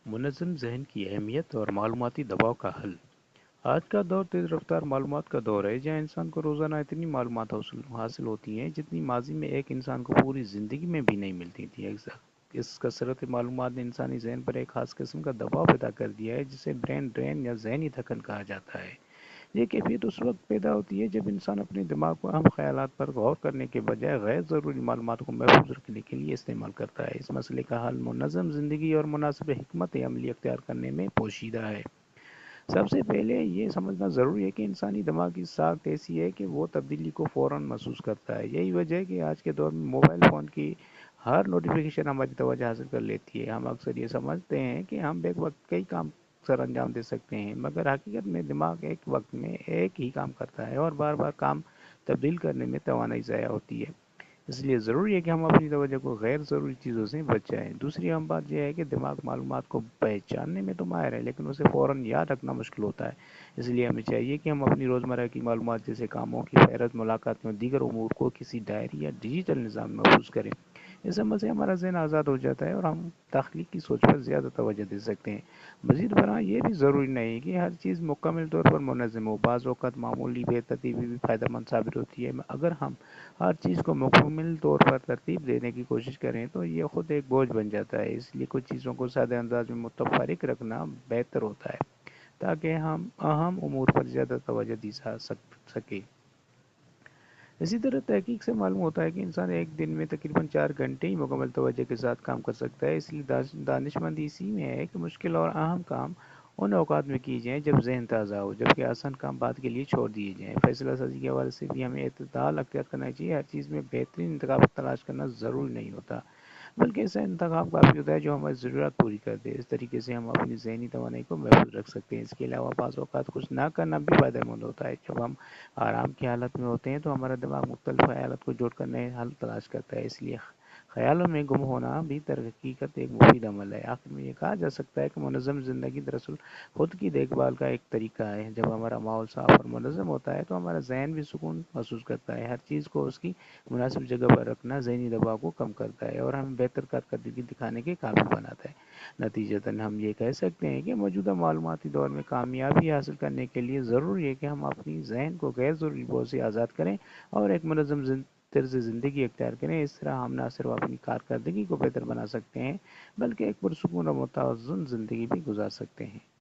منظم ذہن کی اہمیت اور معلوماتی دباؤ کا حل۔ آج کا دور تیز رفتار معلومات کا دور ہے، جہاں انسان کو روزانہ اتنی معلومات حاصل ہوتی ہیں جتنی ماضی میں ایک انسان کو پوری زندگی میں بھی نہیں ملتی تھی۔ اس کثرت معلومات نے انسانی ذہن پر ایک خاص قسم کا دباؤ پیدا کر دیا ہے، جسے برین ڈرین یا ذہنی تھکن کہا جاتا ہے۔ یہ کیفیت اس وقت پیدا ہوتی ہے جب انسان اپنے دماغ کو اہم خیالات پر غور کرنے کے بجائے غیر ضروری معلومات کو محفوظ رکھنے کے لیے استعمال کرتا ہے۔ اس مسئلے کا حل منظم زندگی اور مناسب حکمت عملی اختیار کرنے میں پوشیدہ ہے۔ سب سے پہلے یہ سمجھنا ضروری ہے کہ انسانی دماغ کی ساخت ایسی ہے کہ وہ تبدیلی کو فوراً محسوس کرتا ہے۔ یہی وجہ ہے کہ آج کے دور میں موبائل فون کی ہر نوٹیفیکیشن ہماری توجہ حاصل کر لیتی ہے۔ ہم اکثر یہ سمجھتے ہیں کہ ہم ایک وقت کئی کام سر انجام دے سکتے ہیں، مگر حقیقت میں دماغ ایک وقت میں ایک ہی کام کرتا ہے اور بار بار کام تبدیل کرنے میں توانائی ضائع ہوتی ہے۔ اس لیے ضروری ہے کہ ہم اپنی توجہ کو غیر ضروری چیزوں سے بچائیں۔ دوسری اہم بات یہ ہے کہ دماغ معلومات کو پہچاننے میں تو ماہر ہے، لیکن اسے فوراً یاد رکھنا مشکل ہوتا ہے۔ اس لیے ہمیں چاہیے کہ ہم اپنی روزمرہ کی معلومات جیسے کاموں کی فہرست، ملاقاتیں اور دیگر امور کو کسی ڈائری یا ڈیجیٹل نظام میں محفوظ کریں۔ اس عمل سے ہمارا ذہن آزاد ہو جاتا ہے اور ہم تخلیقی سوچ پر زیادہ توجہ دے سکتے ہیں۔ مزید برآں یہ بھی ضروری نہیں کہ ہر چیز مکمل طور پر منظم ہو۔ بعض اوقات معمولی بے ترتیبی بھی فائدہ مند ثابت ہوتی ہے۔ اگر ہم ہر چیز کو مکمل طور پر ترتیب دینے کی کوشش کریں تو یہ خود ایک بوجھ بن جاتا ہے۔ اس لیے کچھ چیزوں کو سادہ انداز میں متفرق رکھنا بہتر ہوتا ہے تاکہ ہم اہم امور پر زیادہ توجہ دی سکیں۔ اسی طرح تحقیق سے معلوم ہوتا ہے کہ انسان ایک دن میں تقریباً 4 گھنٹے ہی مکمل توجہ کے ساتھ کام کر سکتا ہے۔ اس لیے دانشمندی اسی میں ہے کہ مشکل اور اہم کام ان اوقات میں کیے جائیں جب ذہن تازہ ہو، جبکہ آسان کام بعد کے لیے چھوڑ دیے جائیں۔ فیصلہ سازی کے حوالے سے بھی ہمیں اعتدال اختیار کرنا چاہیے۔ ہر چیز میں بہترین انتخاب تلاش کرنا ضروری نہیں ہوتا، بلکہ ایسا انتخاب کافی ہوتا ہے جو ہماری ضرورت پوری کر دے۔ اس طریقے سے ہم اپنی ذہنی توانائی کو محفوظ رکھ سکتے ہیں۔ اس کے علاوہ بعض اوقات کچھ نہ کرنا بھی فائدہ مند ہوتا ہے۔ جب ہم آرام کی حالت میں ہوتے ہیں تو ہمارا دماغ مختلف خیالات کو جوڑ کر نئے حل تلاش کرتا ہے۔ اس لیے خیالوں میں گم ہونا بھی در حقیقت ایک مفید عمل ہے۔ آخر میں یہ کہا جا سکتا ہے کہ منظم زندگی دراصل خود کی دیکھ بھال کا ایک طریقہ ہے۔ جب ہمارا ماحول صاف اور منظم ہوتا ہے تو ہمارا ذہن بھی سکون محسوس کرتا ہے۔ ہر چیز کو اس کی مناسب جگہ پر رکھنا ذہنی دباؤ کو کم کرتا ہے اور ہمیں بہتر کارکردگی دکھانے کے قابل بناتا ہے۔ نتیجتاً ہم یہ کہہ سکتے ہیں کہ موجودہ معلوماتی دور میں کامیابی حاصل کرنے کے لیے ضروری ہے کہ ہم اپنی ذہن کو غیر ضروری بوجھ سے آزاد کریں اور ایک منظم طرز زندگی اختیار کریں۔ اس طرح ہم نہ صرف اپنی کارکردگی کو بہتر بنا سکتے ہیں بلکہ ایک پرسکون اور متوازن زندگی بھی گزار سکتے ہیں۔